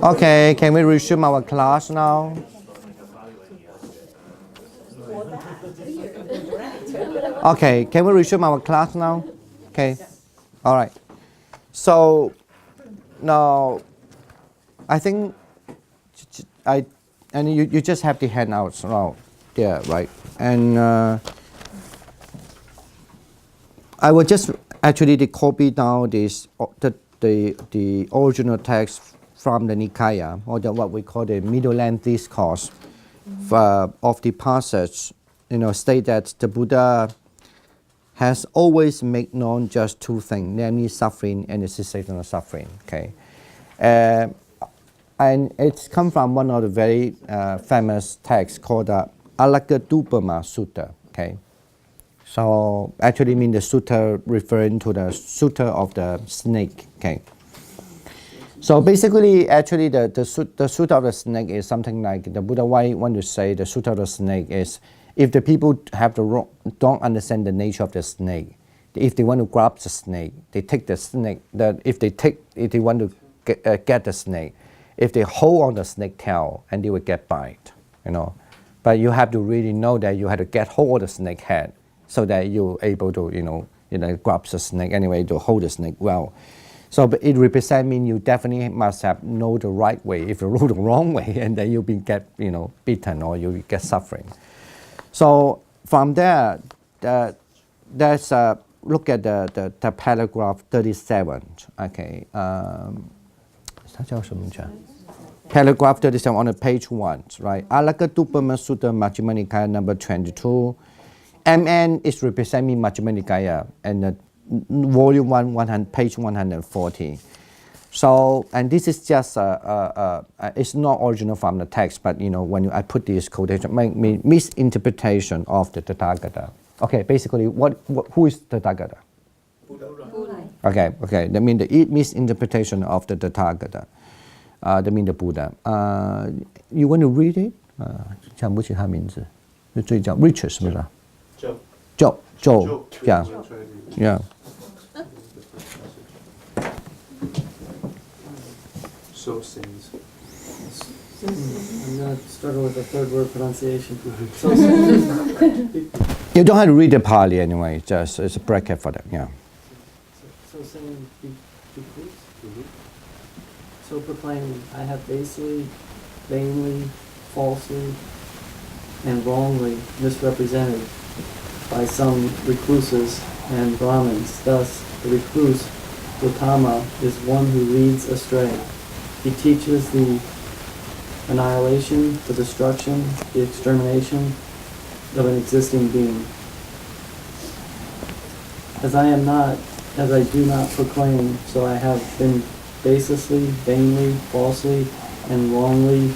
Okay, can we resume our class now? Okay, can we resume our class now? Okay, all right. So now I think and you just have the handouts around there, right? And I will just actually copy down the original text from the Nikaya, or what we call the Middle Land Discourse of the passage. State that the Buddha has always made known just two things, namely suffering and the cessation of suffering. Okay, and it's come from one of the very famous texts called the Alagadupama Sutta. Okay, so actually mean the sutta referring to the sutta of the snake. Okay, so basically, actually the sutta of the snake is something like the Buddha want to say. The sutta of the snake is, if the people don't understand the nature of the snake, if they want to grab the snake, they take the snake. If they want to get the snake, if they hold on the snake tail, and they will get bite. But you have to really know that you have to get hold of the snake head, so that you're able to grab the snake anyway, to hold the snake well. So but it represents mean you definitely must have know the right way. If you know the wrong way, and then you'll get beaten, or you get suffering. So from there, let's look at the paragraph 37. Okay, paragraph 37 on page 1, right? Alagadupama Sutta Majjhima Nikaya number 22. MN is representing Majjhima Nikaya, and volume 1, page 140. So, and this is just it's not original from the text, but when I put this quotation, misinterpretation of the Tathagata. Okay, basically, who is Tathagata? Buddha. Okay, that means the misinterpretation of the Tathagata. That means the Buddha. You want to read it? 想不起他名字，就最叫 Richard 是不是？Joe, yeah. So sins. I'm going to struggle with the third word pronunciation. So sins. You don't have to read the Pali anyway, just it's a bracket for them, yeah. So saying, so proclaiming, I have basely, vainly, falsely, and wrongly misrepresented by some recluses and Brahmins. Thus, the recluse, Gautama, is one who leads astray. He teaches the annihilation, the destruction, the extermination of an existing being. As I do not proclaim, so I have been baselessly, vainly, falsely, and wrongly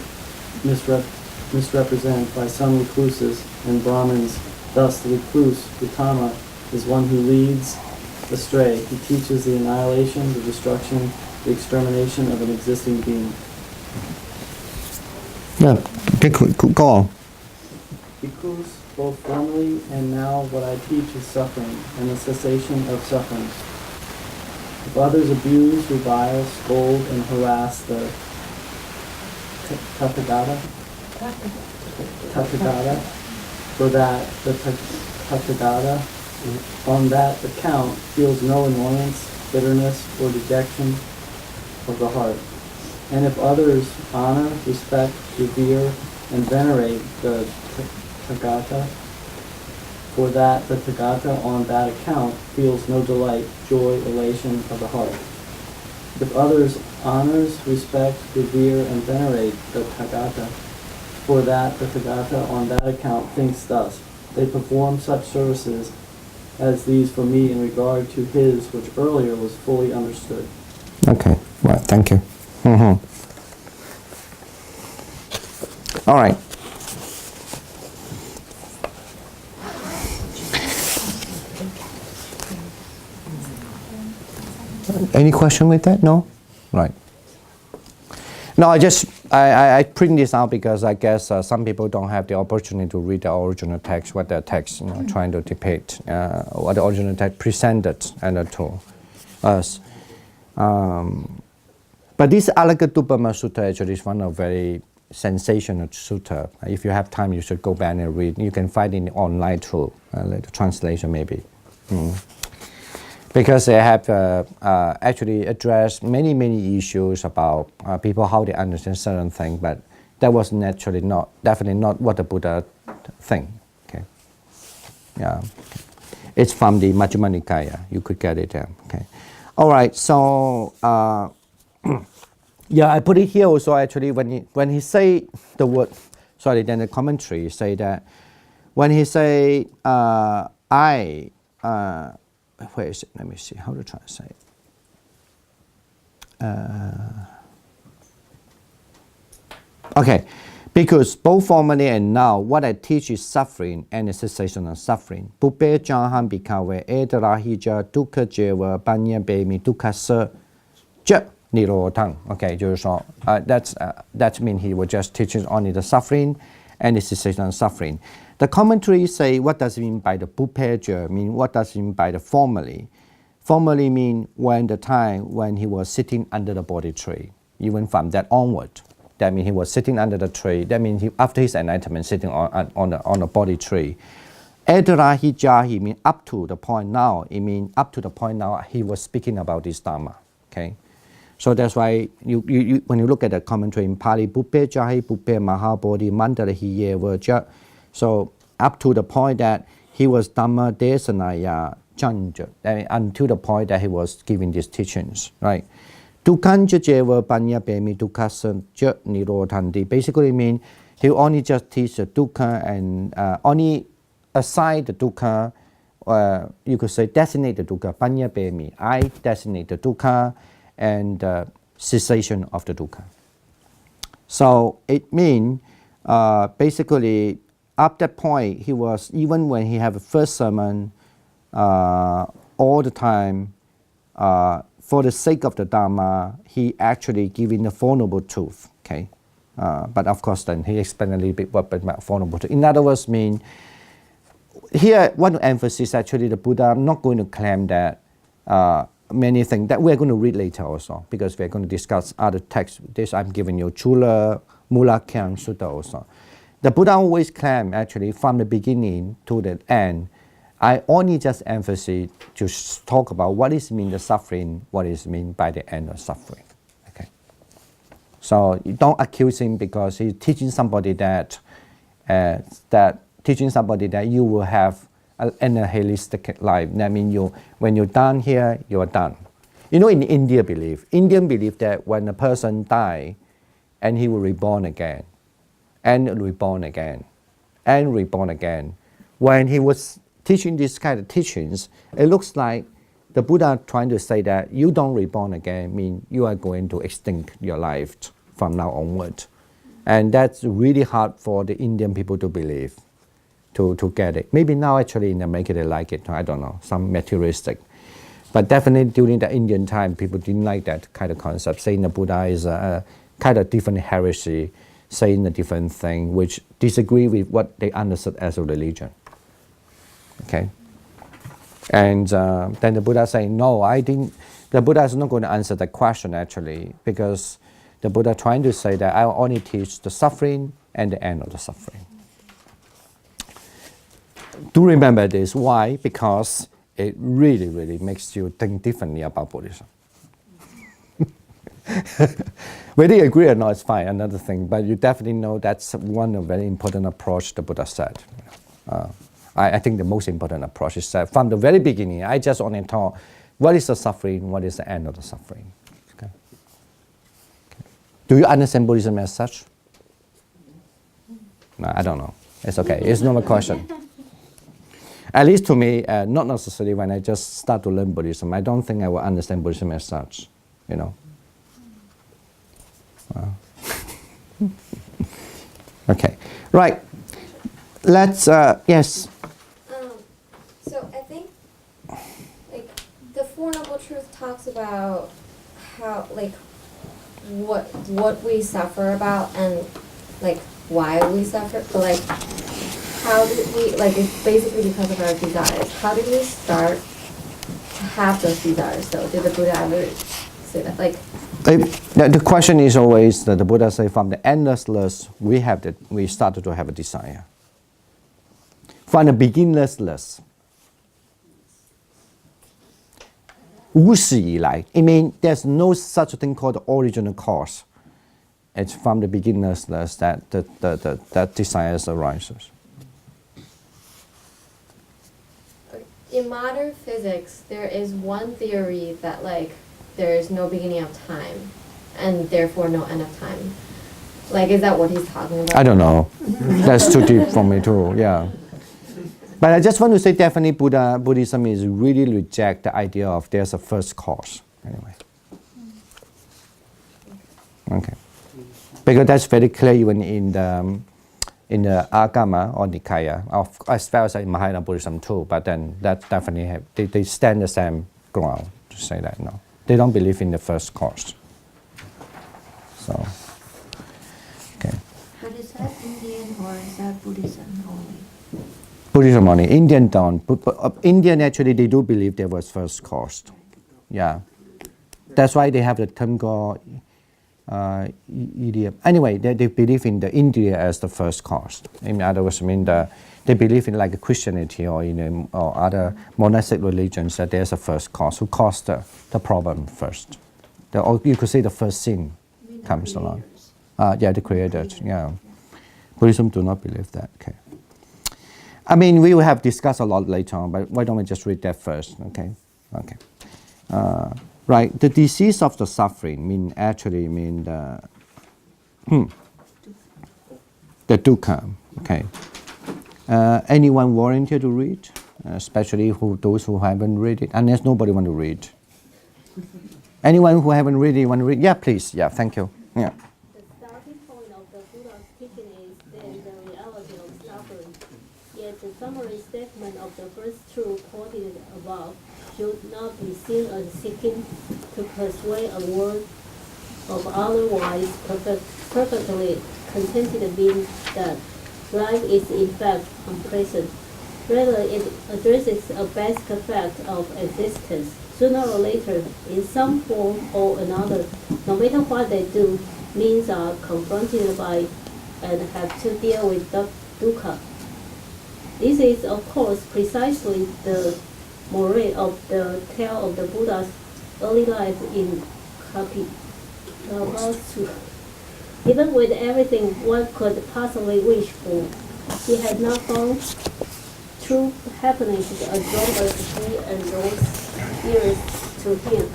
misrepresented by some recluses and Brahmins. Thus, the recluse, Gautama, is one who leads astray. He teaches the annihilation, the destruction, the extermination of an existing being. Yeah, go on. Because both formerly and now what I teach is suffering and the cessation of suffering. If others abuse, revile, scold, and harass the Tathagata, for that the Tathagata on that account feels no annoyance, bitterness, or dejection of the heart. And if others honor, respect, revere, and venerate the Tathagata, for that the Tathagata on that account feels no delight, joy, elation of the heart. If others honors, respect, revere, and venerate the Tathagata, for that the Tathagata on that account thinks thus. They perform such services as these for me in regard to his, which earlier was fully understood. Okay, well, thank you. All right. Any question with that? No? Right. No, I print this out because I guess some people don't have the opportunity to read the original text, what the text trying to depict, what the original text presented and to us. But But this Alakatupama Sutta actually is one of very sensational sutta. If you have time, you should go back and read. You can find it online too, like the translation maybe. Because they have actually addressed many issues about people, how they understand certain things, but that was definitely not what the Buddha think. Okay, yeah, it's from the Majjhima Nikaya. You could get it there. Okay, all right. So yeah, I put it here also. Actually, when he say the word, sorry, then the commentary say that when he say I. Where is it? Let me see how to translate. Okay, because both formally and now, what I teach is suffering and the cessation of suffering. Pupe jahan bikawe edarahija dukkha jeva banya bemi dukkha se ja nirodhang. Okay, that means he was just teaching only the suffering and the cessation of suffering. The commentary say, what does it mean by the pupeja? Mean what does it mean by the formally? Formally mean when the time when he was sitting under the Bodhi tree. Even from that onward, that means he was sitting under the tree. That means after his enlightenment, sitting on the Bodhi tree. Edarahi jahi mean up to the point now. It means up to the point now he was speaking about this Dhamma. Okay. So that's why when you look at the commentary in Pali, pupe jahi pupe mahabodhi mandarahi ye vaja. So up to the point that he was Dhamma Desanaya Chanja, until the point that he was giving these teachings, right? Dukkanja jeva banya bemi dukkasa ja nirodhanti. Basically mean he only just teach the dukkha and only aside the dukkha, you could say designate the dukkha, banya bemi. I designate the dukkha and cessation of the dukkha. So it means basically, up that point, he was, even when he had a first sermon, all the time, for the sake of the Dhamma, he actually giving the Four Noble Truth. Okay, but of course, then he explained a little bit what about Four Noble Truth. In other words, mean here one emphasis actually the Buddha. I'm not going to claim that many things that we're going to read later also, because we're going to discuss other texts. This I'm giving you Chula Mulakyam Sutta also. The Buddha always claimed, actually, from the beginning to the end, I only just emphasize to talk about what is mean the suffering, what is mean by the end of suffering. Okay. So you don't accuse him because he's teaching somebody that you will have a holistic life. That means when you're done here, you are done. You know, in Indian belief that when a person dies, and he will reborn again. And reborn again, and reborn again. When he was teaching these kind of teachings, it looks like the Buddha trying to say that you don't reborn again, mean you are going to extinct your life from now onward. And that's really hard for the Indian people to believe, to get it. Maybe now actually in America they like it, I don't know, some materialistic. But definitely during the Indian time, people didn't like that kind of concept, saying the Buddha is a kind of different heresy, saying a different thing, which disagree with what they understood as a religion. Okay, and then the Buddha saying, no, I think the Buddha is not going to answer that question actually, because the Buddha trying to say that I only teach the suffering and the end of the suffering. Do remember this. Why? Because it really makes you think differently about Buddhism. Whether you agree or not is fine, another thing, but you definitely know that's one of very important approach the Buddha said. I think the most important approach is that from the very beginning, I just only taught what is the suffering, what is the end of the suffering. Okay. Do you understand Buddhism as such? No, I don't know. It's okay. It's not a question. At least to me, not necessarily when I just start to learn Buddhism. I don't think I will understand Buddhism as such, you know. Okay, right. Let's, yes. So I think, like, the Four Noble Truth talks about how, like, what we suffer about and, like, why we suffer, but, like, how did we, like, it's basically because of our desires. How did we start to have those desires, though? Did the Buddha ever say that? Like, The question is always that the Buddha say from the endlessness we started to have a desire. From the beginningless, 无始以来, I mean, there's no such a thing called original cause. It's from the beginningless that desires arises. In modern physics, there is one theory that like there is no beginning of time, and therefore no end of time. Like, is that what he's talking about? I don't know. That's too deep for me too. Yeah. But I just want to say definitely Buddhism is really reject the idea of there's a first cause. Anyway. Okay. Because that's very clear even in the Agama or Nikaya, as well as in Mahayana Buddhism too. But then that definitely they stand the same ground to say that no, they don't believe in the first cause. So, okay. But is that Indian or is that Buddhism only? Buddhism only. Indian don't. But Indian actually they do believe there was first cause. Yeah. That's why they have the term called India. Anyway, they believe in the India as the first cause. In other words, I mean they believe in like Christianity or or other monastic religions that there's a first cause who caused the problem first. Or you could say the first sin comes along. Yeah, the creators. Yeah. Buddhism do not believe that. Okay. I mean, we will have discussed a lot later on, but why don't we just read that first? Okay. Okay. Right, the disease of the suffering actually mean the dukkha. Okay. Anyone volunteer to read, especially those who haven't read it, unless nobody want to read. Anyone who haven't read it want to read? Yeah, please. Yeah, thank you. Yeah. The starting point of the Buddha's teaching is then the reality of suffering. Yet the summary statement of the first truth quoted above should not be seen as seeking to persuade a world of otherwise perfectly contented being that life is in fact unpleasant. Rather, it addresses a basic fact of existence. Sooner or later, in some form or another, no matter what they do, means are confronted by and have to deal with the dukkha. This is, of course, precisely the moral of the tale of the Buddha's early life in Kapilavastu. Even with everything one could possibly wish for, he had not found true happiness as long as he and those dearest to him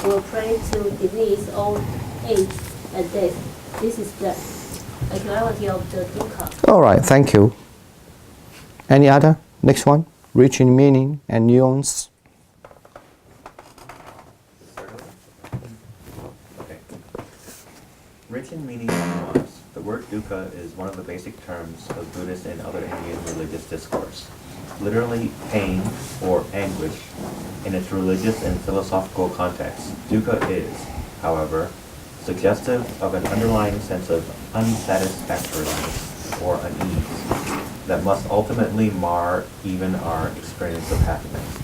were prey to disease, old age, and death. This is the actuality of the dukkha. All right, thank you. Any other? Next one. Rich in meaning and nuance. Okay. Rich in meaning and nuance. The word dukkha is one of the basic terms of Buddhist and other Indian religious discourse. Literally, pain or anguish. In its religious and philosophical context, dukkha is, however, suggestive of an underlying sense of unsatisfactoriness or unease that must ultimately mar even our experience of happiness.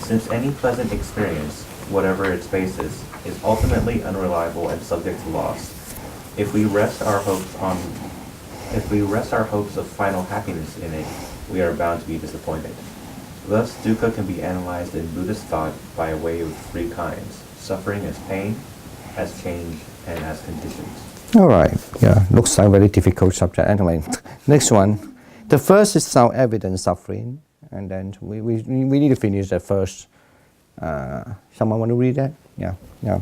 Since any pleasant experience, whatever its basis, is ultimately unreliable and subject to loss, if we rest our hopes of final happiness in it, we are bound to be disappointed. Thus, dukkha can be analyzed in Buddhist thought by way of three kinds: suffering as pain, as change, and as conditions. All right. Yeah, looks like a very difficult subject. Anyway, next one. The first is self-evident suffering, and then we need to finish that first. Someone want to read that? Yeah, yeah.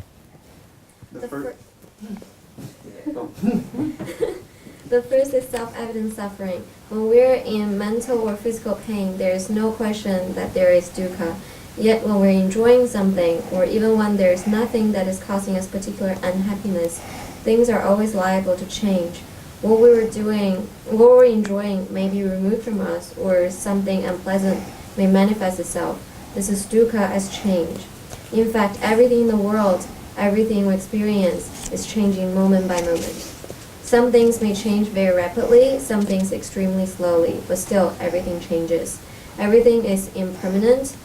The first is self-evident suffering. When we're in mental or physical pain, there is no question that there is dukkha. Yet when we're enjoying something, or even when there is nothing that is causing us particular unhappiness, things are always liable to change. What we're enjoying may be removed from us, or something unpleasant may manifest itself. This is dukkha as change. In fact, everything in the world, everything we experience, is changing moment by moment. Some things may change very rapidly, some things extremely slowly, but still everything changes. Everything is impermanent,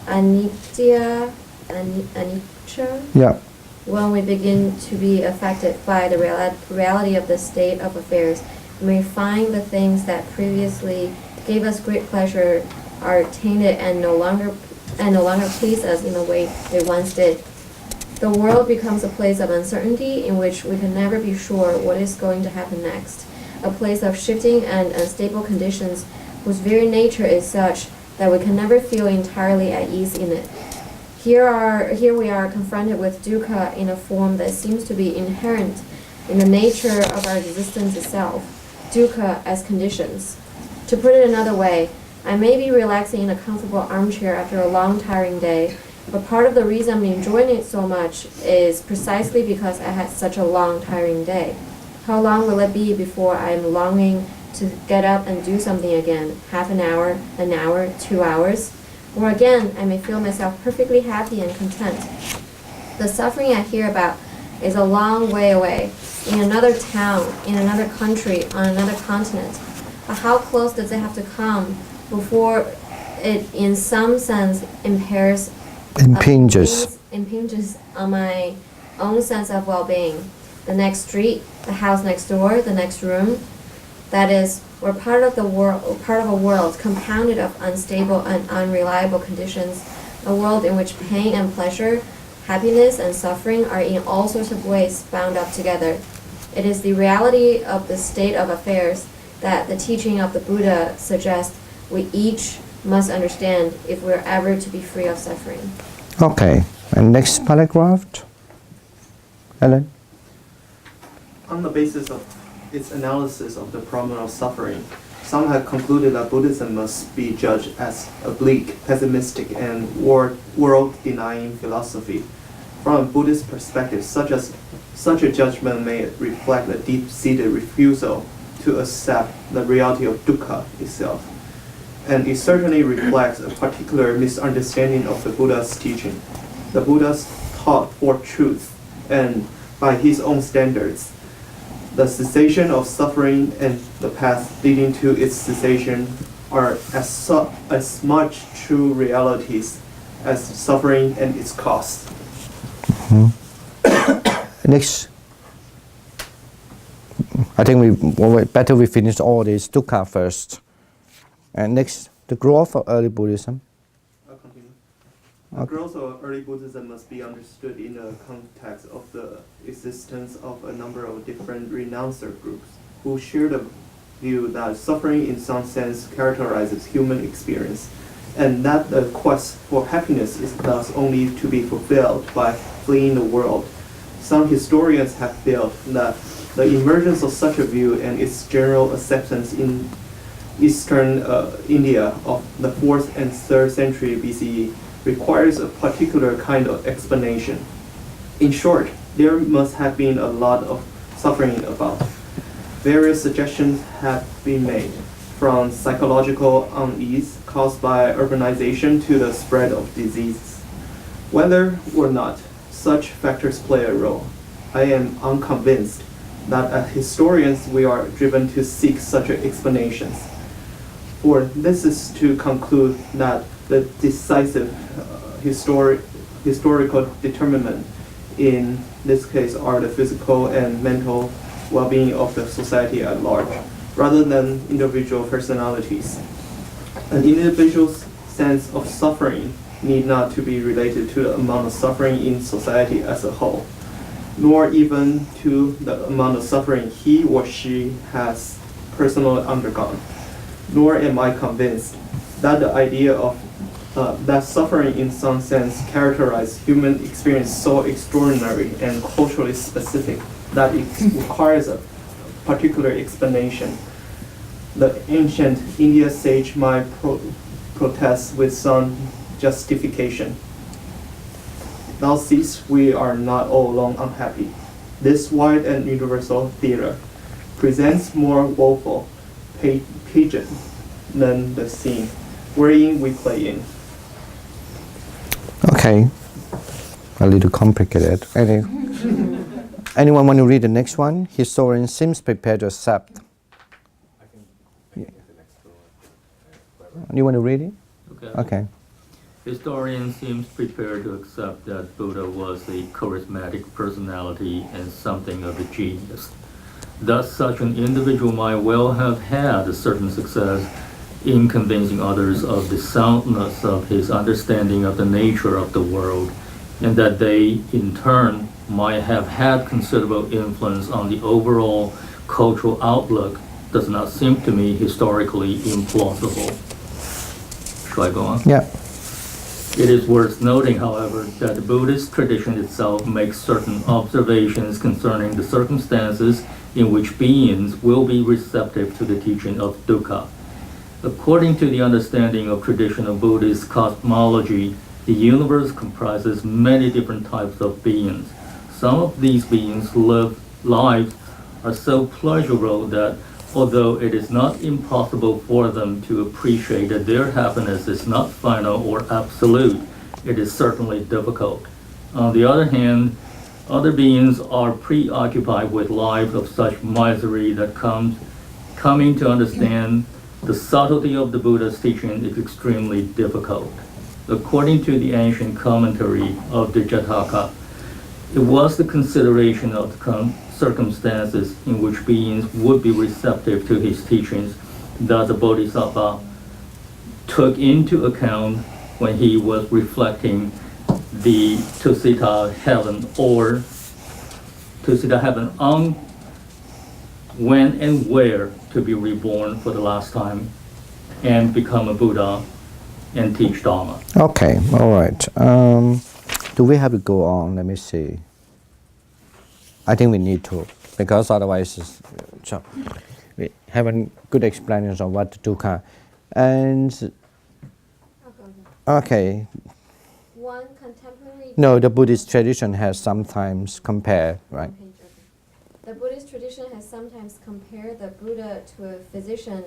anicca. Yeah. when we begin to be affected by the reality of the state of affairs, we find the things that previously gave us great pleasure are tainted and no longer please us in the way they once did. The world becomes a place of uncertainty in which we can never be sure what is going to happen next, a place of shifting and unstable conditions whose very nature is such that we can never feel entirely at ease in it. Here we are confronted with dukkha in a form that seems to be inherent in the nature of our existence itself, dukkha as conditions. To put it another way, I may be relaxing in a comfortable armchair after a long, tiring day, but part of the reason I'm enjoying it so much is precisely because I had such a long, tiring day. How long will it be before I'm longing to get up and do something again? Half an hour, 2 hours? Or again, I may feel myself perfectly happy and content. The suffering I hear about is a long way away, in another town, in another country, on another continent. But how close does it have to come before it, in some sense, impinges on my own sense of well-being? The next street, the house next door, the next room. That is, we're part of a world compounded of unstable and unreliable conditions, a world in which pain and pleasure, happiness and suffering are in all sorts of ways bound up together. It is the reality of the state of affairs that the teaching of the Buddha suggests we each must understand if we're ever to be free of suffering. Okay, and next paragraph. Ellen? On the basis of its analysis of the problem of suffering, some have concluded that Buddhism must be judged as a bleak, pessimistic, and world-denying philosophy. From a Buddhist perspective, such a judgment may reflect a deep-seated refusal to accept the reality of dukkha itself. And it certainly reflects a particular misunderstanding of the Buddha's teaching. The Buddha's taught for truth, and by his own standards, the cessation of suffering and the path leading to its cessation are as much true realities as suffering and its cause. Next. I think better we finish all this dukkha first. And next, the growth of early Buddhism. I'll continue. The growth of early Buddhism must be understood in the context of the existence of a number of different renouncer groups who share the view that suffering in some sense characterizes human experience, and that the quest for happiness is thus only to be fulfilled by fleeing the world. Some historians have felt that the emergence of such a view and its general acceptance in Eastern India of the 4th and 3rd century BCE requires a particular kind of explanation. In short, there must have been a lot of suffering about. Various suggestions have been made, from psychological unease caused by urbanization to the spread of disease. Whether or not such factors play a role, I am unconvinced that as historians we are driven to seek such explanations. For this is to conclude that the decisive historical determinant in this case are the physical and mental well-being of the society at large, rather than individual personalities. An individual's sense of suffering need not to be related to the amount of suffering in society as a whole, nor even to the amount of suffering he or she has personally undergone. Nor am I convinced that the idea of that suffering in some sense characterizes human experience so extraordinary and culturally specific that it requires a particular explanation. The ancient Indian sage might protest with some justification. Thou seest, we are not all alone unhappy. This wide and universal theater presents more woeful pageant than the scene wherein we play in. Okay, a little complicated. Anyone want to read the next one? Historian seems prepared to accept. I can get the next one. You want to read it? Okay. Okay. Historian seems prepared to accept that Buddha was a charismatic personality and something of a genius. Thus, such an individual might well have had a certain success in convincing others of the soundness of his understanding of the nature of the world, and that they, in turn, might have had considerable influence on the overall cultural outlook does not seem to me historically implausible. Shall I go on? Yeah. It is worth noting, however, that the Buddhist tradition itself makes certain observations concerning the circumstances in which beings will be receptive to the teaching of dukkha. According to the understanding of traditional Buddhist cosmology, the universe comprises many different types of beings. Some of these beings' lives are so pleasurable that although it is not impossible for them to appreciate that their happiness is not final or absolute, it is certainly difficult. On the other hand, other beings are preoccupied with lives of such misery that coming to understand the subtlety of the Buddha's teaching is extremely difficult. According to the ancient commentary of the Jataka, it was the consideration of the circumstances in which beings would be receptive to his teachings that the Bodhisattva took into account when he was reflecting the Tusita heaven on when and where to be reborn for the last time and become a Buddha and teach Dharma. Okay, all right. Do we have to go on? Let me see. I think we need to, because otherwise we haven't good explanation of what dukkha. And okay. One contemporary. No, the Buddhist tradition has sometimes compared, right? The Buddhist tradition has sometimes compared the Buddha to a physician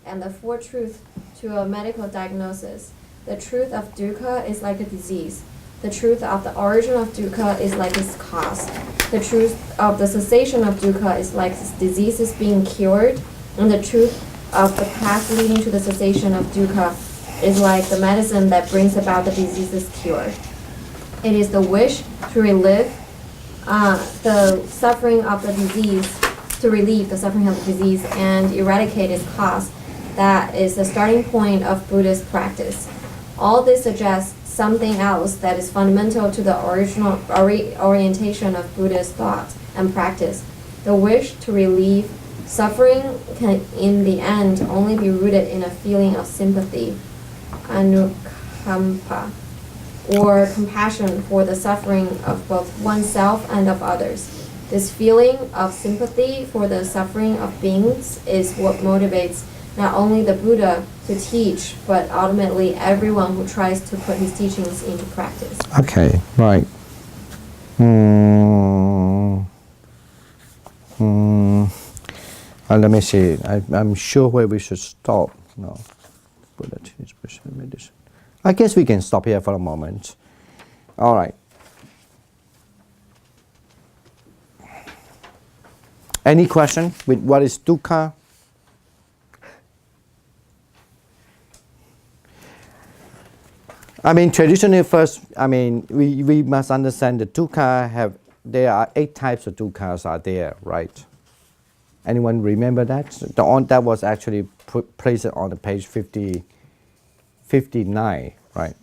and the Four Truths to a medical diagnosis. The truth of dukkha is like a disease. The truth of the origin of dukkha is like its cause. The truth of the cessation of dukkha is like this disease is being cured. And the truth of the path leading to the cessation of dukkha is like the medicine that brings about the disease's cure. It is the wish to relive the suffering of the disease, to relieve the suffering of the disease and eradicate its cause that is the starting point of Buddhist practice. All this suggests something else that is fundamental to the original orientation of Buddhist thought and practice. The wish to relieve suffering can, in the end, only be rooted in a feeling of sympathy, anukampa, or compassion for the suffering of both oneself and of others. This feeling of sympathy for the suffering of beings is what motivates not only the Buddha to teach, but ultimately everyone who tries to put his teachings into practice. Okay, right. Let me see. I'm sure where we should stop. No, Buddha teaches meditation. I guess we can stop here for a moment. All right. Any question with what is dukkha? I mean, traditionally first, I mean, we must understand that dukkha there are 8 types of dukkhas are there, right? Anyone remember that? That was actually placed on the page 59, right?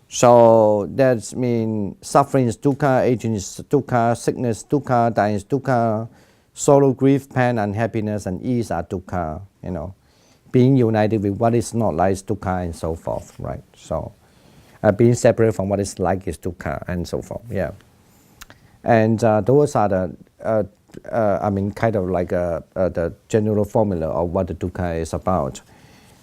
So that means suffering is dukkha, aging is dukkha, sickness dukkha, dying is dukkha, sorrow, grief, pain, unhappiness, and ease are dukkha, you know. Being united with what is not like is dukkha and so forth, right? So being separate from what is like is dukkha and so forth, yeah. And those are the, I mean, kind of like the general formula of what the dukkha is about.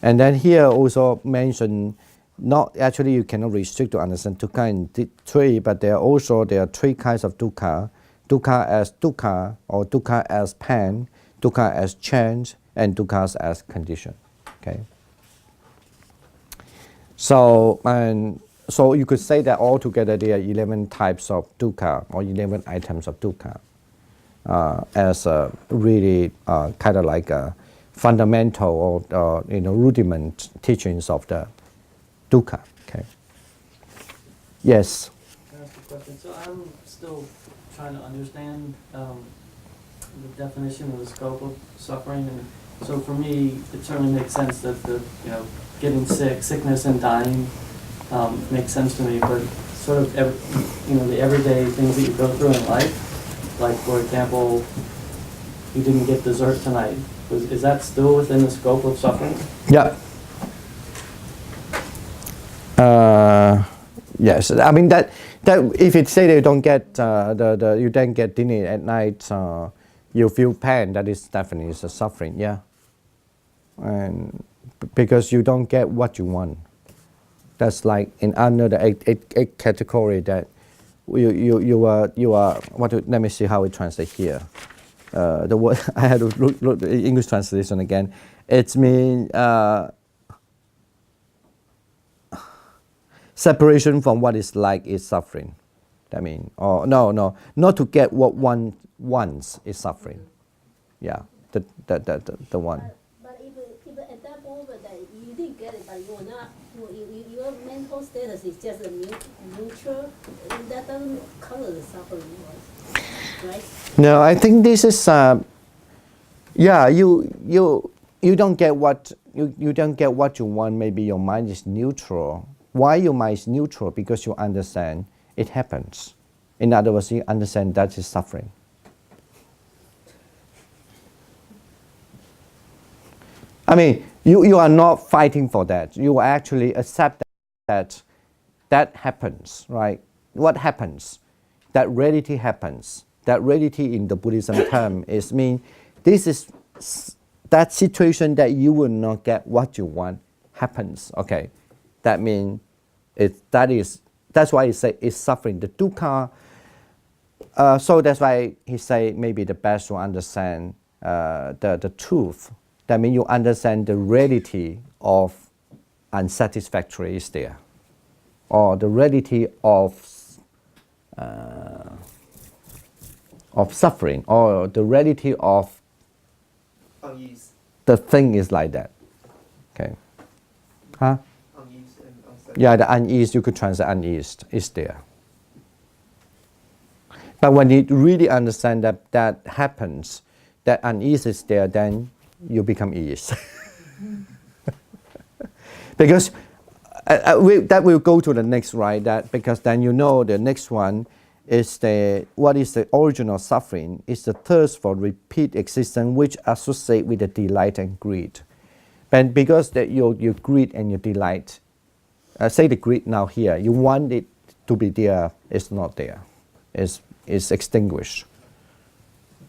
And then here also mentioned, not actually you cannot restrict to understand dukkha in 3, but there are 3 kinds of dukkha. Dukkha as dukkha, or dukkha as pain, dukkha as change, and dukkha as condition. Okay. So you could say that altogether there are 11 types of dukkha, or 11 items of dukkha, as really kind of like a fundamental or rudiment teachings of the dukkha. Okay. Yes. Can I ask a question? So I'm still trying to understand the definition of the scope of suffering, and so for me, it certainly makes sense that getting sick, sickness, and dying makes sense to me. But sort of the everyday things that you go through in life, like for example, you didn't get dessert tonight. Is that still within the scope of suffering? Yeah. Yes. I mean that if it say they don't get you don't get dinner at night, you feel pain. That is definitely a suffering. Yeah. And because you don't get what you want. That's like in another a category that you are let me see how it translates here. The word I had to look the English translation again. It means separation from what is like is suffering. I mean, not to get what one wants is suffering. Yeah, the one. But if at that moment that you didn't get it, but you were not, your mental status is just a neutral, that doesn't cover the suffering, right? No, I think this is you don't get what you don't get what you want. Maybe your mind is neutral. Why your mind is neutral? Because you understand it happens. In other words, you understand that is suffering. I mean, you are not fighting for that. You actually accept that happens, right? What happens? That reality happens. That reality in the Buddhism term is mean this is that situation that you will not get what you want happens. Okay, that means that's why he say it's suffering. The dukkha. So that's why he say maybe the best to understand the truth. That means you understand the reality of unsatisfactory is there, or the reality of suffering, or the reality of Unease. the thing is like that. Okay. Huh? Unease and unsatisfied. Yeah, the unease, you could translate unease, is there. But when you really understand that happens, that unease is there, then you become ease. Because that will go to the next, right? That because then you know the next one is what is the original suffering? It's the thirst for repeat existence, which associate with the delight and greed. But because that your greed and your delight, say the greed now here, you want it to be there, it's not there. It's extinguished.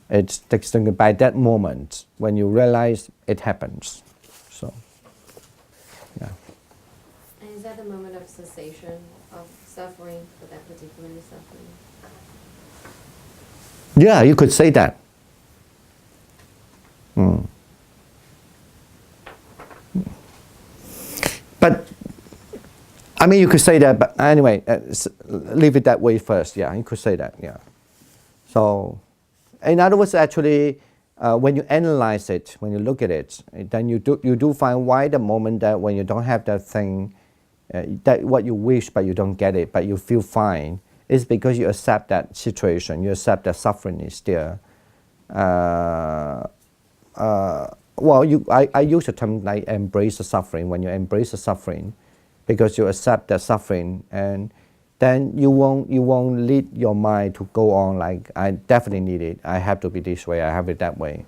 It's extinguished by that moment when you realize it happens. So, yeah. And is that the moment of cessation of suffering for that particular suffering? Yeah, you could say that. But, I mean, you could say that, but anyway, leave it that way first. Yeah, you could say that, yeah. So, in other words, actually, when you analyze it, when you look at it, then you do find why the moment that when you don't have that thing, that what you wish but you don't get it, but you feel fine, is because you accept that situation, you accept that suffering is there. I use the term like embrace the suffering. When you embrace the suffering, because you accept that suffering, and then you won't lead your mind to go on like I definitely need it. I have to be this way. I have it that way.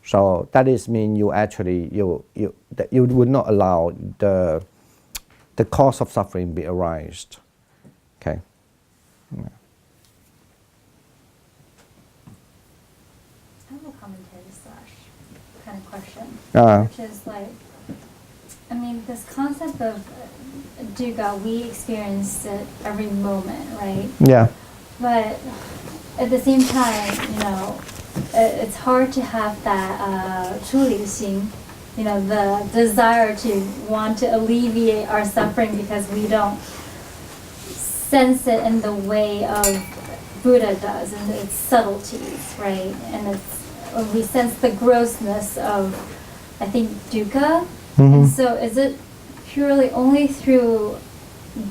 So that is mean you actually you would not allow the cause of suffering be arised. Okay. Yeah. I have a commentary / kind of question, which is like, I mean, this concept of dukkha, we experience it every moment, right? Yeah. But at the same time, it's hard to have that 出离心, the desire to want to alleviate our suffering because we don't sense it in the way of Buddha does, and its subtleties, right? And we sense the grossness of, I think, dukkha. And so is it purely only through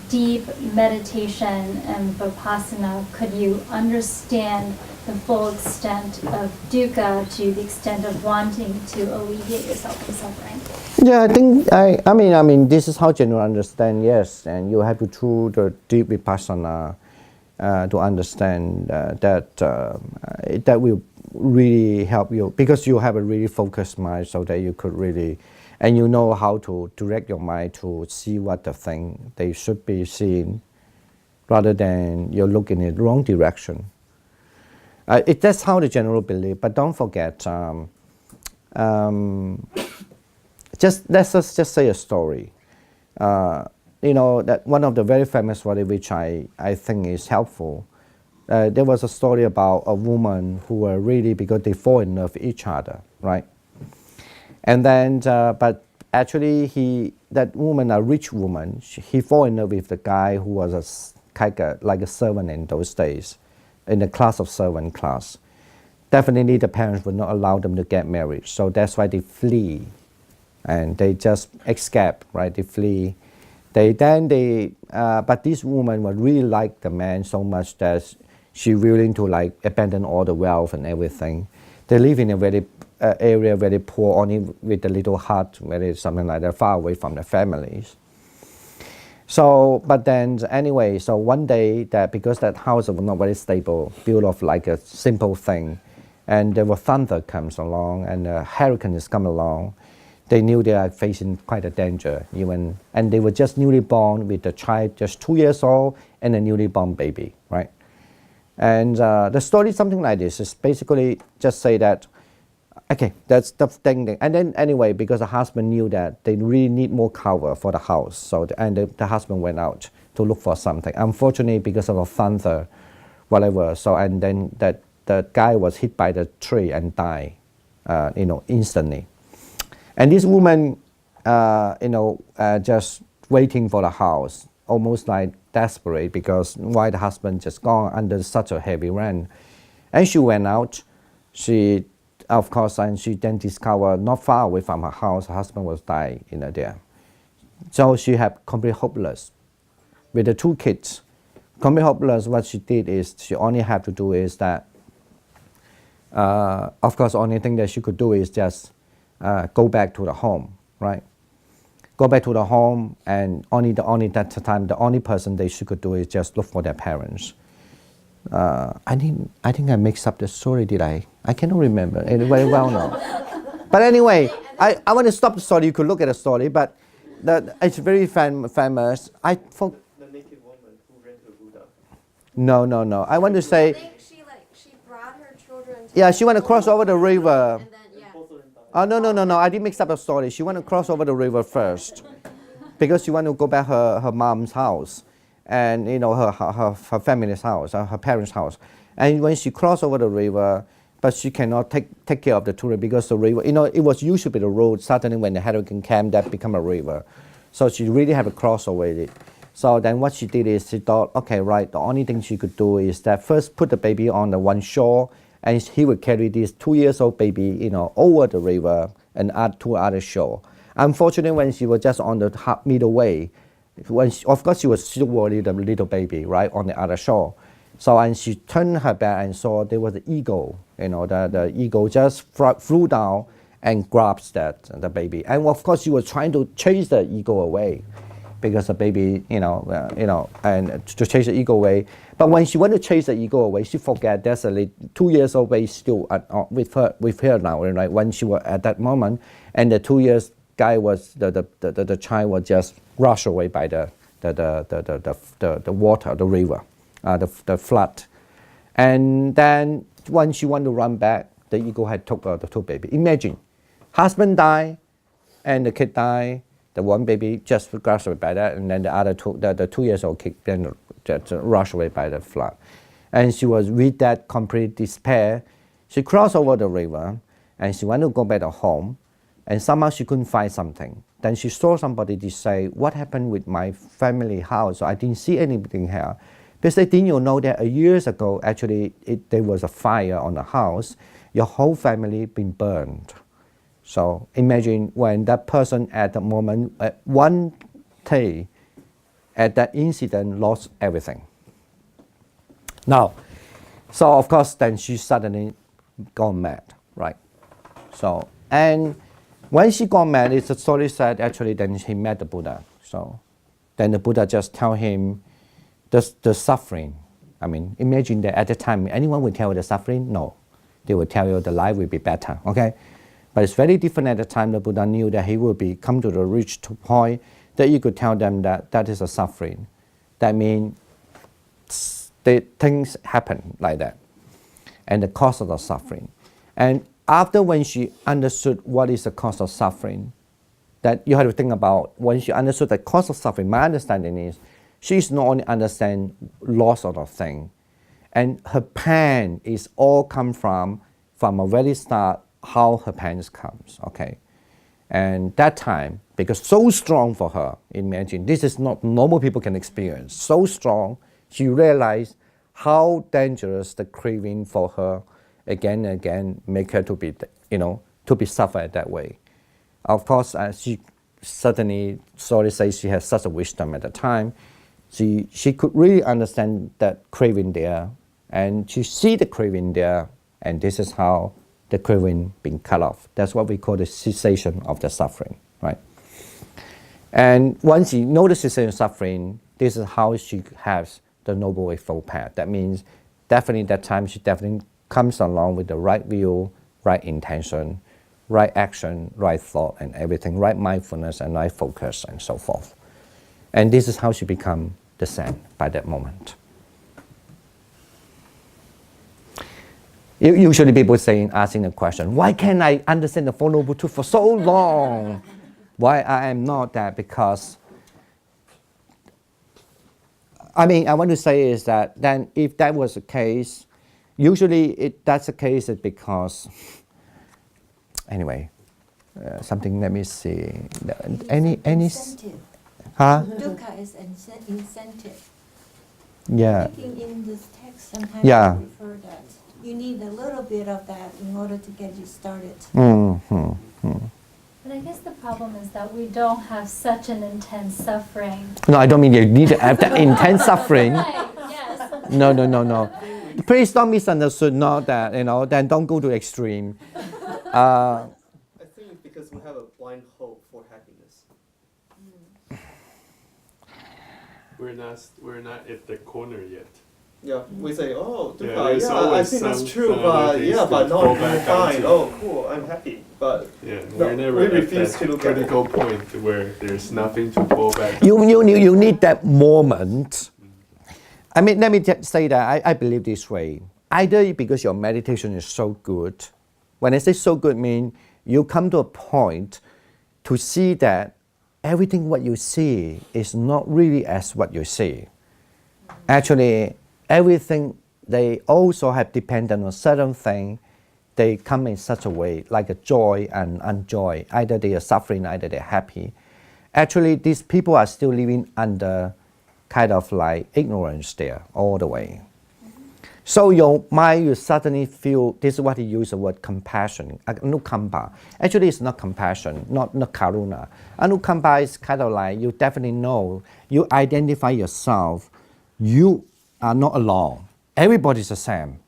deep meditation and vipassana could you understand the full extent of dukkha to the extent of wanting to alleviate yourself from suffering. Yeah, I mean, this is how general understand. Yes, and you have to through the deep vipassana to understand that will really help you because you have a really focused mind, so that you could really, and you know how to direct your mind to see what the thing they should be seeing, rather than you look in the wrong direction. That's how the general belief. But don't forget. Let's just say a story. That one of the very famous story which I think is helpful. There was a story about a woman who were really, because they fall in love with each other, right? And then, but actually that woman, a rich woman, he fall in love with the guy who was like a servant in those days, in the class of servant class. Definitely the parents would not allow them to get married, so that's why they flee. And they just escape, right? They flee. But this woman would really like the man so much that she willing to like abandon all the wealth and everything. They live in a very area very poor, only with a little hut, very something like that, far away from their families. So, but then anyway, so one day because that house was not very stable, built of like a simple thing, and there was thunder comes along and a hurricane is come along. They knew they are facing quite a danger, and they were just newly born with a child just 2 years old and a newly born baby, right? And the story is something like this. It's basically just say that, okay, that's the thing. And then anyway, because the husband knew that they really need more cover for the house, so the husband went out to look for something. Unfortunately, because of the thunder, whatever. So and then the guy was hit by the tree and died, instantly. And this woman, just waiting for the house, almost like desperate, because why the husband just gone under such a heavy rain. And she went out. She, of course, and she then discovered not far away from her house, her husband was dying there. So she had complete hopeless. With the 2 kids, complete hopeless, what she did is she only had to do is that, of course, the only thing that she could do is just go back to the home, right? Go back to the home, and only that time, the only person they she could do is just look for their parents. I think I mixed up the story, did I? I cannot remember it very well now. But anyway, I want to stop the story. You could look at the story, but it's very famous. The naked woman who ran to Buddha. No. I want to say. I think she brought her children. Yeah, she went to cross over the river. And then, yeah. Oh, no. I didn't mix up the story. She went to cross over the river first because she wanted to go back her mom's house and, her family's house, her parents' house. And when she crossed over the river, but she cannot take care of the children because the river, it was used to be the road. Suddenly when the hurricane came, that became a river. So she really had to cross over it. So then what she did is she thought, okay, right, the only thing she could do is that first put the baby on the one shore, and he would carry this 2 years old baby, over the river and add to other shore. Unfortunately, when she was just on the middle way, of course she was still worried, the little baby, right, on the other shore. So and she turned her back and saw there was an eagle. The eagle just flew down and grabs the baby. And of course she was trying to chase the eagle away, because the baby, and to chase the eagle away. But when she went to chase the eagle away, she forgot there's a 2 years old baby still with her now, right? When she was at that moment, and the 2 years guy was the child was just rushed away by the water, the river, the flood. And then when she wanted to run back, the eagle had took the 2 baby. Imagine, husband died, and the kid died. The one baby just crashed away by that, and then the other the 2 years old kid then just rushed away by the flood. And she was with that complete despair. She crossed over the river, and she wanted to go back to home, and somehow she couldn't find something. Then she saw somebody to say, what happened with my family house? I didn't see anything here. Because didn't you know that years ago, actually, there was a fire on the house. Your whole family been burned. So imagine when that person at the moment, one Tay at that incident lost everything. Now, so of course then she suddenly gone mad, right? So, and when she got mad, it's a story said actually then he met the Buddha. So then the Buddha just tell him the suffering. I mean, imagine that at the time, anyone would tell you the suffering? No. They would tell you the life will be better, okay? But it's very different at the time. The Buddha knew that he will be come to the reached point that you could tell them that that is a suffering. That means the things happen like that. And the cause of the suffering. And after when she understood what is the cause of suffering, that you have to think about when she understood the cause of suffering, my understanding is she's not only understand loss of the thing, and her pain is all come from a very start how her pain comes, okay? And that time, because so strong for her, imagine, this is not normal people can experience, so strong, she realized how dangerous the craving for her again and again make her to be, to be suffered that way. Of course, she certainly, sorry to say, she has such a wisdom at the time. She could really understand that craving there, and she see the craving there, and this is how the craving being cut off. That's what we call the cessation of the suffering, right? And once she notices the cessation of suffering, this is how she has the Noble Eightfold Path. That means definitely that time she definitely comes along with the right view, right intention, right action, right thought and everything, right mindfulness and right focus and so forth. And this is how she become the Zen by that moment. Usually people asking the question, why can't I understand the Four Noble Truths for so long? Why I am not that? Because, I mean, I want to say is that then if that was the case, usually that's the case is because, anyway, something, let me see. Any incentive. Huh? Dukkha is incentive. Yeah. Thinking in this text, sometimes Yeah. you refer that you need a little bit of that in order to get you started. But I guess the problem is that we don't have such an intense suffering. No, I don't mean you need to have that intense suffering. Right, yes. No. Please don't misunderstood, not that, then don't go to extreme. I think because we have a blind hope for happiness. We're not at the corner yet. Yeah, we say, oh, Yeah, dukkha, there's I always think that's some true, other but things yeah, to but now fall I'm back down fine. to. Oh, cool, I'm happy. But Yeah, no, we're never we at refuse that to look at it. critical point where there's nothing to fall back. You need that moment. I mean, let me say that I believe this way. Either because your meditation is so good, when I say so good, mean you come to a point to see that everything what you see is not really as what you see. Actually, everything they also have dependent on certain thing. They come in such a way, like a joy and unjoy. Either they are suffering, either they're happy. Actually, these people are still living under kind of like ignorance there all the way. So your mind, you suddenly feel, this is what he used the word compassion, anukampa. Actually, it's not compassion, not karuna. Anukampa is kind of like, you definitely know, you identify yourself, you are not alone. Everybody's the same.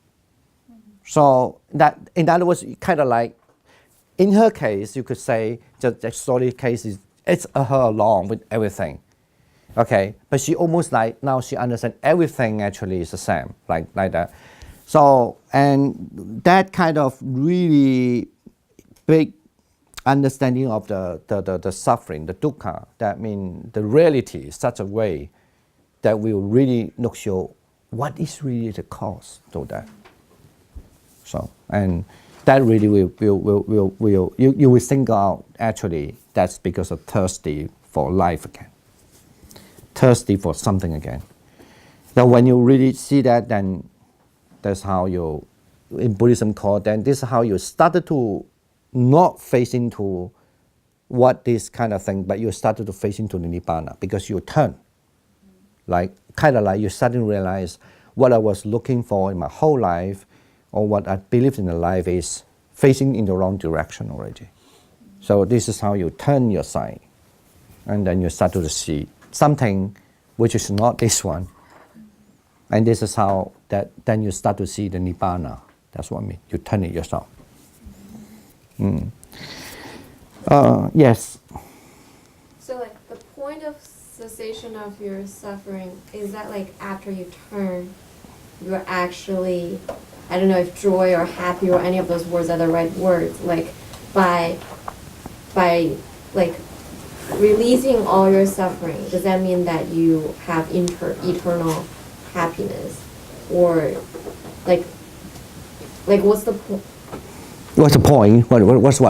So that, in other words, kind of like, in her case, you could say, the story case is, it's her along with everything. Okay, but she almost like, now she understands everything actually is the same, like that. So, and that kind of really big understanding of the suffering, the dukkha, that means the reality is such a way that will really look show what is really the cause to that. So, and that really will you will think out actually that's because of thirsty for life again. Thirsty for something again. Now when you really see that, then that's how you, in Buddhism called, then this is how you started to not face into what this kind of thing, but you started to face into the Nibbana because you turn. Like, kind of like you suddenly realize what I was looking for in my whole life or what I believed in the life is facing in the wrong direction already. So this is how you turn your side. and then you start to see something which is not this one. And this is how that then you start to see the nibbana. That's what I mean. You turn it yourself. Yes. So like the point of cessation of your suffering is that like after you turn, you're actually, I don't know if joy or happy or any of those words are the right words, like by like releasing all your suffering, does that mean that you have eternal happiness? Or like what's the point? What's the point? What's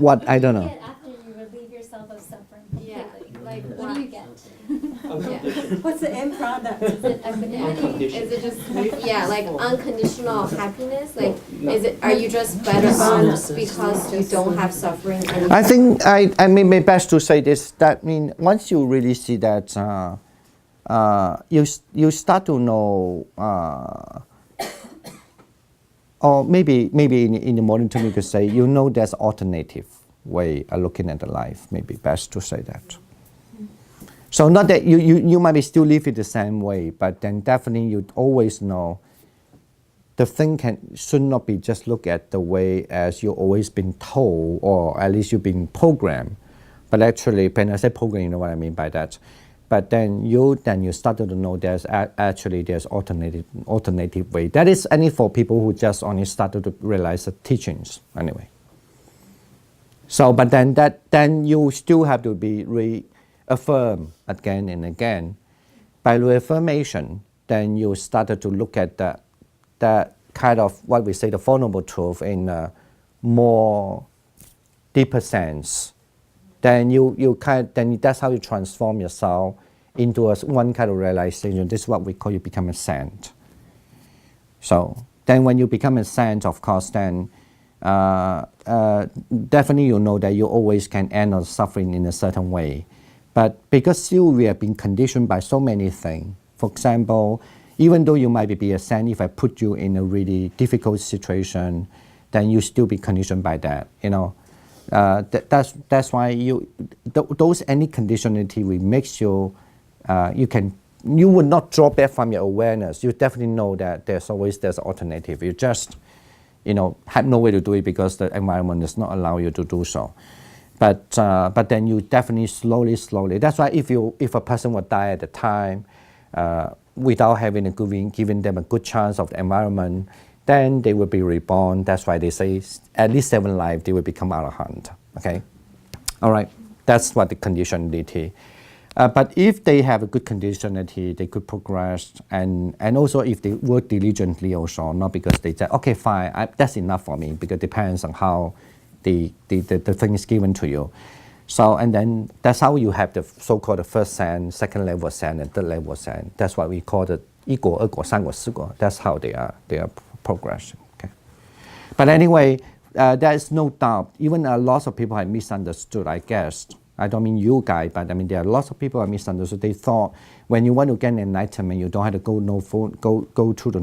what? I don't know. After you relieve yourself of suffering Yeah, completely, like what do you get? Yeah. What's the end product? Is it equanimity? Is it just like unconditional happiness? Like are you just better off because you don't have suffering anymore? I think I mean best to say this. That mean once you really see that, you start to know, or maybe in the modern term you could say you know there's alternative way of looking at the life. Maybe best to say that. So not that you might be still live it the same way, but then definitely you always know the thing should not be just look at the way as you've always been told, or at least you've been programmed. But actually, when I say program, you know what I mean by that. But then you started to know there's alternative way. That is only for people who just only started to realize the teachings anyway. So, but then you still have to be reaffirmed again and again. By reaffirmation, then you started to look at that kind of what we say the Four Noble Truths in a more deeper sense. Then then that's how you transform yourself into one kind of realization. This is what we call you become a saint. So then when you become a saint, of course, then definitely you know that you always can end on suffering in a certain way. But because still we have been conditioned by so many things. For example, even though you might be a saint, if I put you in a really difficult situation, then you still be conditioned by that. You know, that's why those any conditionality will makes you you would not drop that from your awareness. You definitely know that there's alternative. You just have no way to do it because the environment does not allow you to do so. But then you definitely slowly. That's why if a person would die at the time without having giving them a good chance of the environment, then they will be reborn. That's why they say at least 7 lives they will become arahant. Okay, all right. That's what the conditionality. But if they have a good conditionality, they could progress, and also if they work diligently also, not because they say, okay, fine, that's enough for me, because it depends on how the thing is given to you. So, and then that's how you have the so-called the first Zen, second level Zen, and third level Zen. That's what we call the 一果、二果、三果、四果. That's how they are progressing. Okay. But anyway, there is no doubt. Even lots of people have misunderstood, I guess. I don't mean you guys, but I mean there are lots of people who have misunderstood. They thought when you want to get enlightenment, you don't have to go to the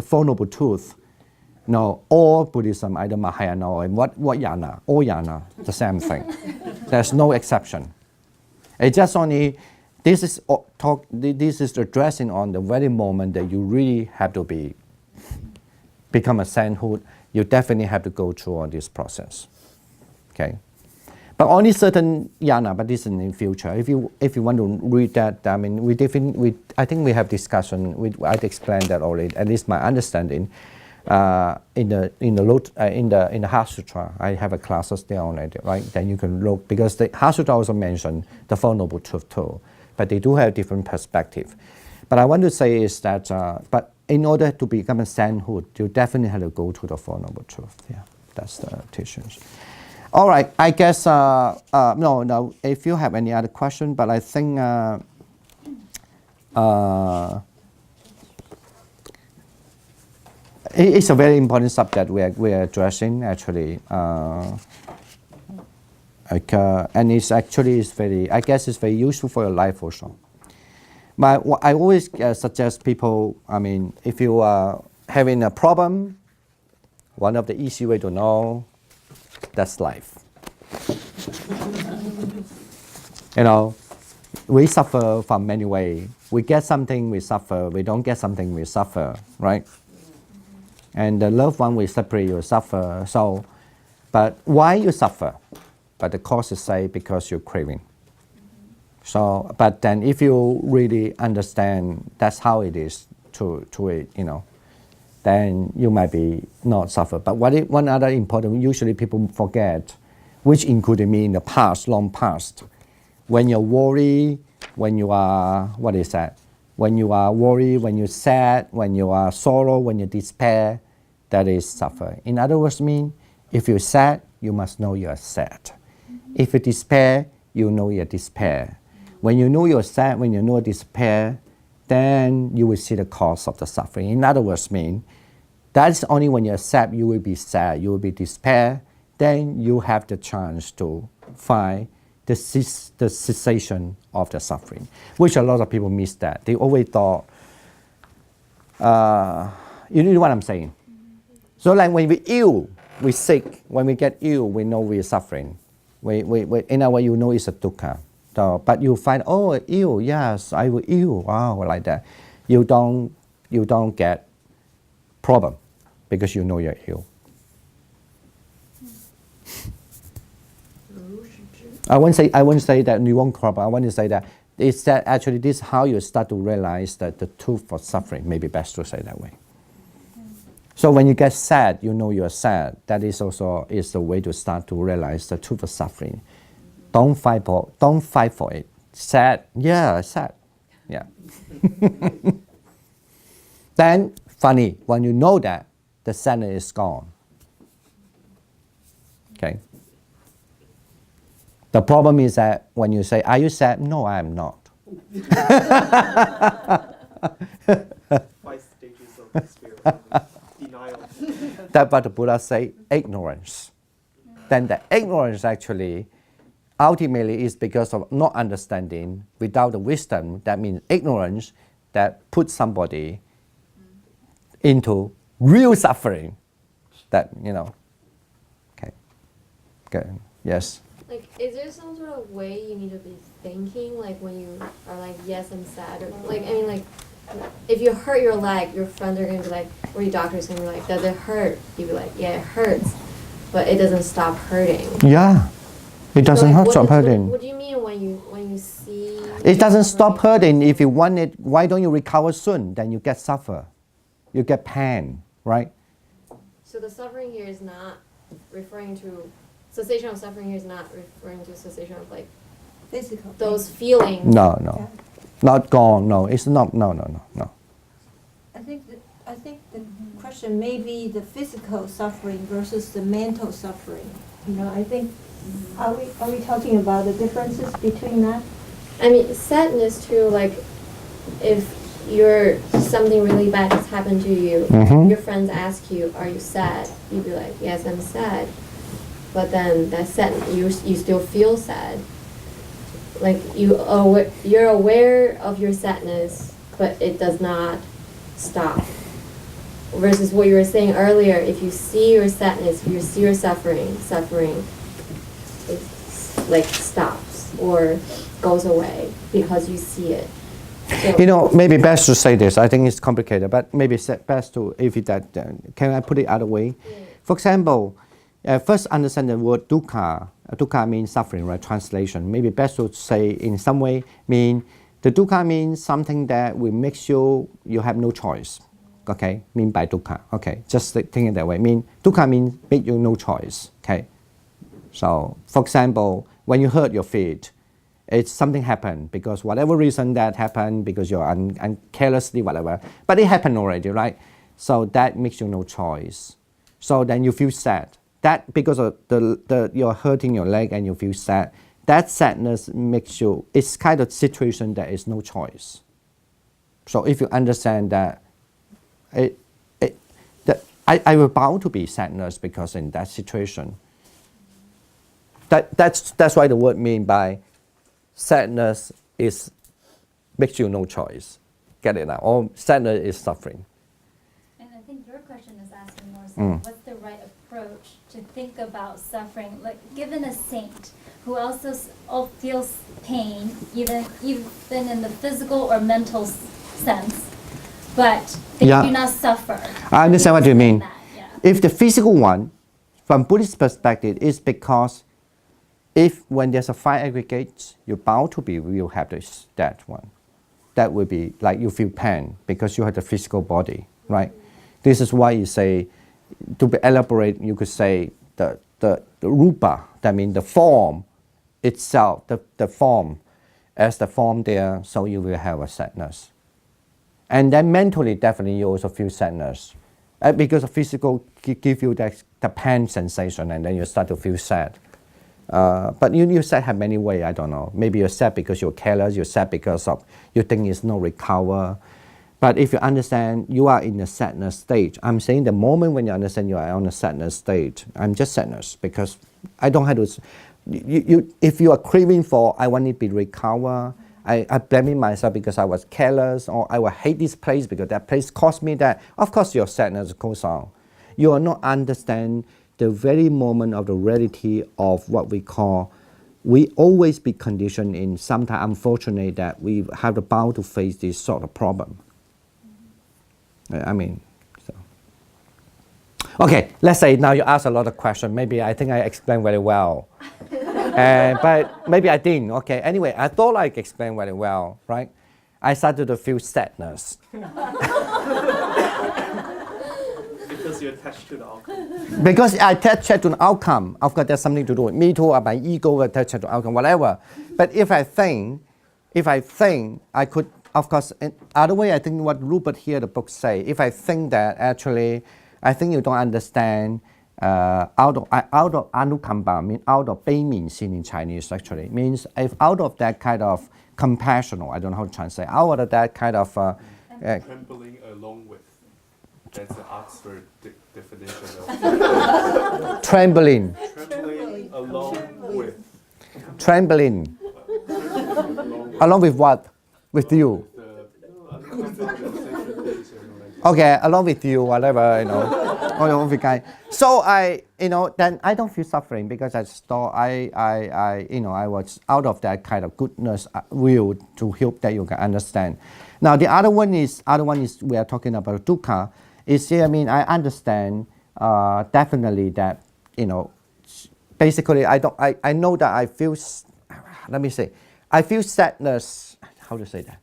Four Noble Truths. No, all Buddhism, either Mahayana or what yana, all yana, the same thing. There's no exception. It's just only this is addressing on the very moment that you really have to become a sainthood. You definitely have to go through all this process. Okay, but only certain yana. But this is in the future. If you want to read that, I mean, I think we have discussion. I'd explained that already. At least my understanding. In the Heart Sutra, I have a classes there already, right? Then you can look, because the Heart Sutra also mentioned the Four Noble Truths too, but they do have different perspective. But I want to say is that, but in order to become a sainthood, you definitely have to go to the Four Noble Truths. Yeah, that's the teachings. All right, I guess no. If you have any other question, but I think. It's a very important subject we are addressing actually, and it's very. I guess it's very useful for your life also. But I always suggest people. I mean, if you are having a problem, one of the easy way to know, That's life. You know, we suffer from many ways. We get something, we suffer. We don't get something, we suffer, right? And the loved one we separate, you suffer. So, but why you suffer? But the cause is say because you're craving. So, but then if you really understand that's how it is to it, you know, then you might be not suffer. But one other important, usually people forget, which included me in the past, long past. When you're worried, when you are, what is that? When you are worried, when you're sad, when you are sorrow, when you despair, that is suffer. In other words, mean if you're sad, you must know you're sad. If you despair, you know you're despair. When you know you're sad, when you know despair, then you will see the cause of the suffering. In other words, mean that's only when you're sad, you will be sad, you will be despair, then you have the chance to find the cessation of the suffering, which a lot of people miss that. They always thought, you know what I'm saying? So like when we're ill, we're sick, when we get ill, we know we're suffering. In a way, you know it's a dukkha. So, but you find, oh, ill, yes, I will ill, wow, like that. You don't get problem because you know you're ill. I won't say that you won't problem. I want to say that it's that actually this is how you start to realize that the truth of suffering. Maybe best to say that way. So when you get sad, you know you're sad. That is also is the way to start to realize the truth of suffering. Don't fight for it. Sad, yeah, sad, yeah. Then funny when you know that the sadness is gone. Okay. The problem is that when you say, "Are you sad?" No, I am not. 5 stages of despair. Denial. That's what the Buddha say, ignorance. Then the ignorance actually ultimately is because of not understanding. Without the wisdom, that means ignorance that puts somebody into real suffering. That, you know. Okay. Good. Yes. Like, is there some sort of way you need to be thinking, like when you are like, yes, I'm sad, or like, I mean, like, if you hurt your leg, your friends are gonna be like, or your doctor's gonna be like, does it hurt? You'd be like, yeah, it hurts, but it doesn't stop hurting. Yeah, it doesn't stop hurting. What do you mean when you see? It doesn't stop hurting. If you want it, why don't you recover soon? Then you get suffer, you get pain, right? So the suffering here is not referring to. Cessation of suffering here is not referring to cessation of like Physical. those feelings. No, not gone. No, it's not. No. I think the question may be the physical suffering versus the mental suffering. You know, I think are we talking about the differences between that? I mean, sadness too. Like, if something really bad has happened to you, your friends ask you, "Are you sad?" You'd be like, "Yes, I'm sad." But then that sad, you still feel sad. Like you're aware of your sadness, but it does not stop. Versus what you were saying earlier, if you see your sadness, if you see your suffering, it like stops or goes away because you see it. So, you know, maybe best to say this. I think it's complicated, but maybe best to if it that. Can I put it other way? Yeah. For example. First, understand the word dukkha. Dukkha means suffering, right? Translation. Maybe best to say in some way mean the dukkha means something that will make you have no choice. Okay, mean by dukkha. Okay, just think it that way. Mean dukkha means make you no choice. Okay, so for example, when you hurt your feet, it's something happened because whatever reason that happened because you're carelessly whatever, but it happened already, right? So that makes you no choice. So then you feel sad. That because of you're hurting your leg and you feel sad, that sadness makes you, it's kind of situation that is no choice. So if you understand that, I will bound to be sadness because in that situation. That's why the word mean by sadness is makes you no choice. Get it now? Or sadness is suffering. And I think your question is asking more so what's the right approach approach to think about suffering, like given a saint who also feels pain, even in the physical or mental sense, but they Yeah. do not suffer. I understand what you mean. That, yeah. If the physical one, from Buddhist perspective, is because if when there's a fire aggregate, you're bound to be will have that one. That will be like you feel pain because you have the physical body, right? This is why you say, to be elaborate, you could say the rupa, that means the form itself, the form, as the form there, so you will have a sadness. And then mentally, definitely you also feel sadness. Because the physical give you the pain sensation and then you start to feel sad. But you sad have many ways, I don't know. Maybe you're sad because you're careless, you're sad because of you think it's no recover. But if you understand you are in a sadness stage, I'm saying the moment when you understand you are on a sadness stage, I'm just sadness because I don't have to, if you are craving for, I want it to be recover, I blaming myself because I was careless, or I will hate this place because that place cost me that. Of course, your sadness goes on. You are not understand the very moment of the reality of what we call. We always be conditioned in sometimes unfortunate that we have the bound to face this sort of problem. I mean, so. Okay, let's say now you ask a lot of questions. Maybe I think I explained very well. But maybe I didn't. Okay, anyway, I thought I explained very well, right? I started to feel sadness. Because you're attached to the outcome. Because I attach to an outcome. Of course, there's something to do with me too, or my ego attached to outcome, whatever. But if I think, I could, of course, in other way, I think what Rupert here, the book say, if I think that actually, I think you don't understand, out of anukampa, mean out of 悲悯心 in Chinese actually, means if out of that kind of compassion, or I don't know how to translate, out of that kind of, Trembling along with. That's the Oxford definition of trembling, trembling along with. trembling, along with what? With you. Okay, along with you, whatever, you know. So then I don't feel suffering because I was out of that kind of goodness will to help that you can understand. Now the other one is we are talking about dukkha. Is I mean I understand definitely that basically I know that I feel I feel sadness. How to say that?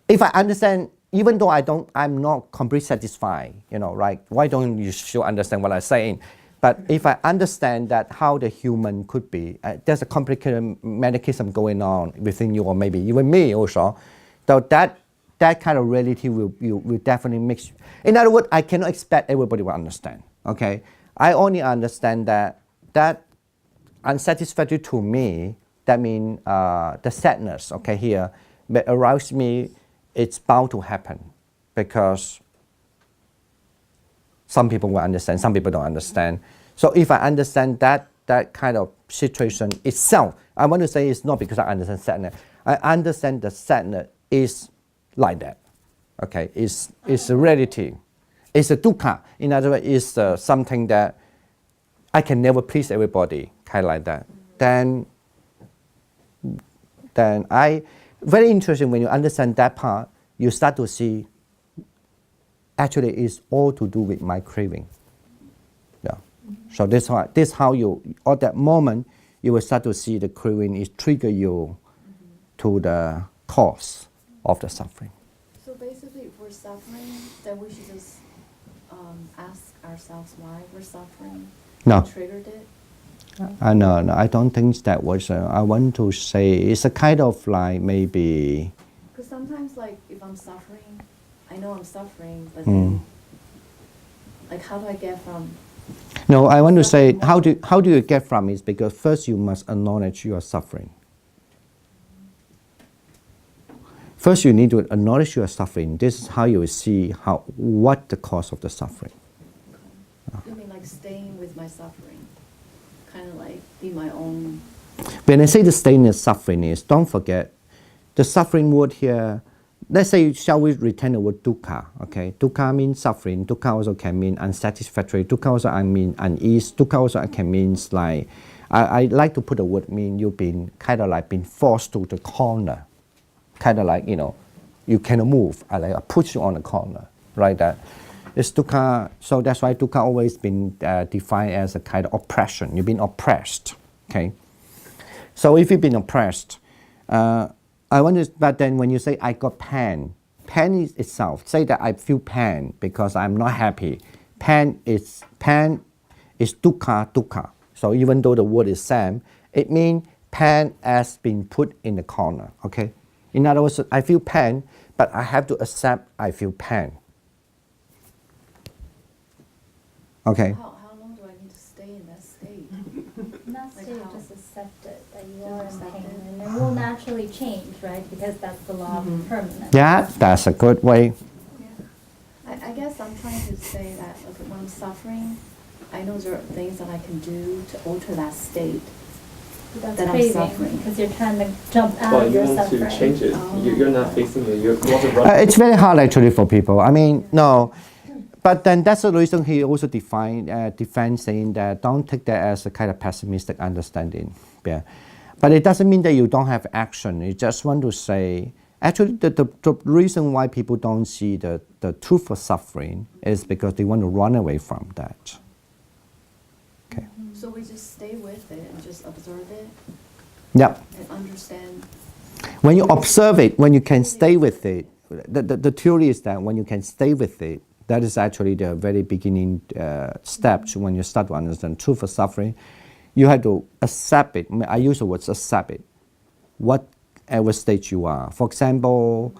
If I understand. Even though I'm not completely satisfied, right? Why don't you still understand what I'm saying? But if I understand that how the human could be, there's a complicated mechanism going on within you, or maybe even me also. So that kind of reality will definitely mix. In other words, I cannot expect everybody will understand. Okay, I only understand that unsatisfactory to me. That means the sadness. Okay, here, but arouse me. It's bound to happen because some people will understand, some people don't understand. So if I understand that kind of situation itself, I want to say it's not because I understand sadness. I understand the sadness is like that. Okay, it's a reality. It's a dukkha. In other words, it's something that I can never please everybody, kind of like that. Then very interesting when you understand that part, you start to see actually it's all to do with my craving. Yeah. So this how you at that moment you will start to see the craving is trigger you to the cause of the suffering. So basically if we're suffering, then we should just ask ourselves why we're suffering. No. What triggered it? No, I don't think that was. I want to say it's a kind of like maybe. Because sometimes, like, if I'm suffering, I know I'm suffering, but then, like, how do I get from? No, I want to say how do you get from it? Because first you must acknowledge you are suffering. First, you need to acknowledge you are suffering. This is how you will see what the cause of the suffering. You mean like staying with my suffering? Kind of like be my own. When I say the staying in suffering is, don't forget, the suffering word here let's say, shall we retain the word dukkha? Okay, dukkha means suffering. Dukkha also can mean unsatisfactory. Dukkha also mean unease. Dukkha also can mean like, I like to put the word mean you've been kind of like been forced to the corner, kind of like, you know, you cannot move. I push you on the corner, right? That it's dukkha. So that's why dukkha always been defined as a kind of oppression. You've been oppressed. Okay. So if you've been oppressed, I wonder, but then when you say I got pain, pain is itself. Say that I feel pain because I'm not happy. Pain is dukkha, dukkha. So even though the word is same, it means pain has been put in the corner. Okay. In other words, I feel pain, but I have to accept I feel pain. Okay. How long do I need to stay in that state? Not Like to how? just accept it that you are in Accept pain, it. and it will naturally change, right? Because that's the law of impermanence. Yeah, that's a good way. I guess I'm trying to say that okay, when I'm suffering, I know there are things that I can do to alter that state. That's That I'm craving suffering. because you're trying to jump out Well, of you your want suffering. to change it. Oh. You're not facing it. You want to run. It's very hard actually for people. I mean, no. But then that's the reason he also defends saying that don't take that as a kind of pessimistic understanding. Yeah. But it doesn't mean that you don't have action. You just want to say, actually the reason why people don't see the truth of suffering is because they want to run away from that. Okay. So we just stay with it and just observe it Yep. and understand. When you observe it, when you can stay with it, the theory is that when you can stay with it, that is actually the very beginning steps when you start to understand truth of suffering. You have to accept it. I use the words accept it, whatever state you are. For example,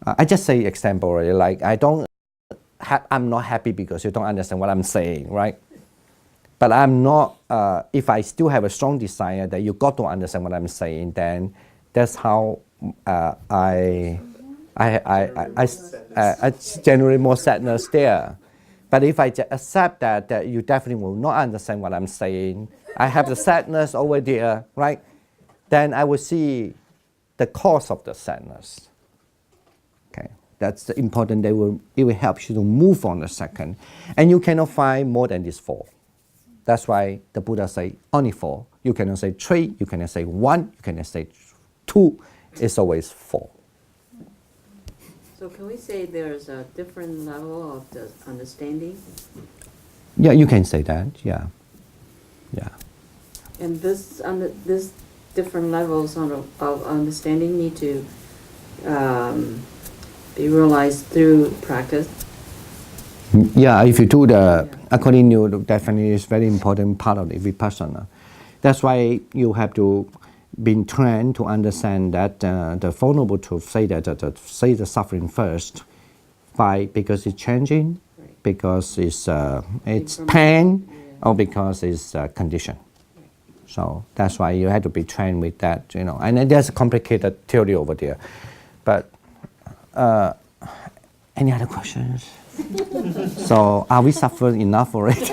I just say example, right? Like I'm not happy because you don't understand what I'm saying, right? But I'm not. If I still have a strong desire that you got to understand what I'm saying, then that's how I generate more sadness there. But if I accept that you definitely will not understand what I'm saying, I have the sadness over there, right? Then I will see the cause of the sadness. Okay, that's the important. It will help you to move on a second, and you cannot find more than these four. That's why the Buddha say only four. You cannot say three. You cannot say one. You cannot say two. It's always four. So can we say there's a different level of the understanding? Yeah, you can say that. Yeah, yeah. And this different levels of understanding need to be realized through practice. Yeah, if you do according to the definition, is very important part of the vipassana. That's why you have to be trained to understand that the Four Noble Truths say that say the suffering first, because it's changing, Right. because it's pain, or because it's condition. So that's why you have to be trained with that, you know. And then there's a complicated theory over there. But any other questions? So are we suffering enough already?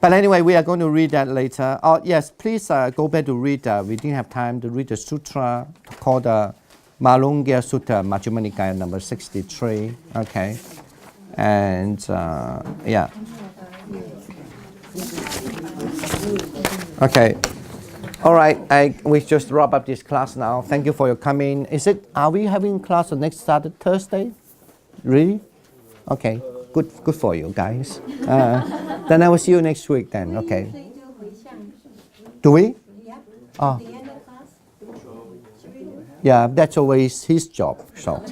But anyway, we are going to read that later. Oh yes, please go back to read. We didn't have time to read the sutra called the Malungya Sutta, Majjhima Nikaya number 63. Okay, and yeah. Okay. All right. We just wrap up this class now. Thank you for your coming. Are we having class on next Saturday, Thursday? Really? Okay. Good for you guys. Then I will see you next week then. Okay. Do we? Yeah. Oh. The end of class? Yeah, that's always his job. So.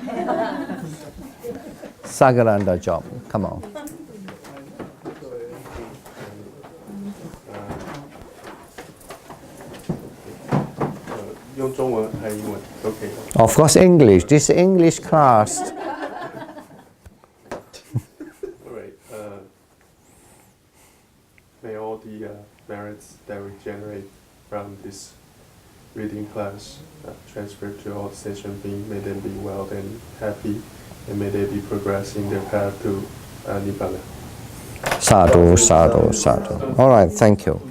Sagaranda job. Come on. Of course, English. This English class. Alright. May all the merits that we generate from this reading class transfer to all session being. May them be well and happy, and may they be progressing their path to Nibbana. Sadhu, sadhu, sadhu. All right, thank you.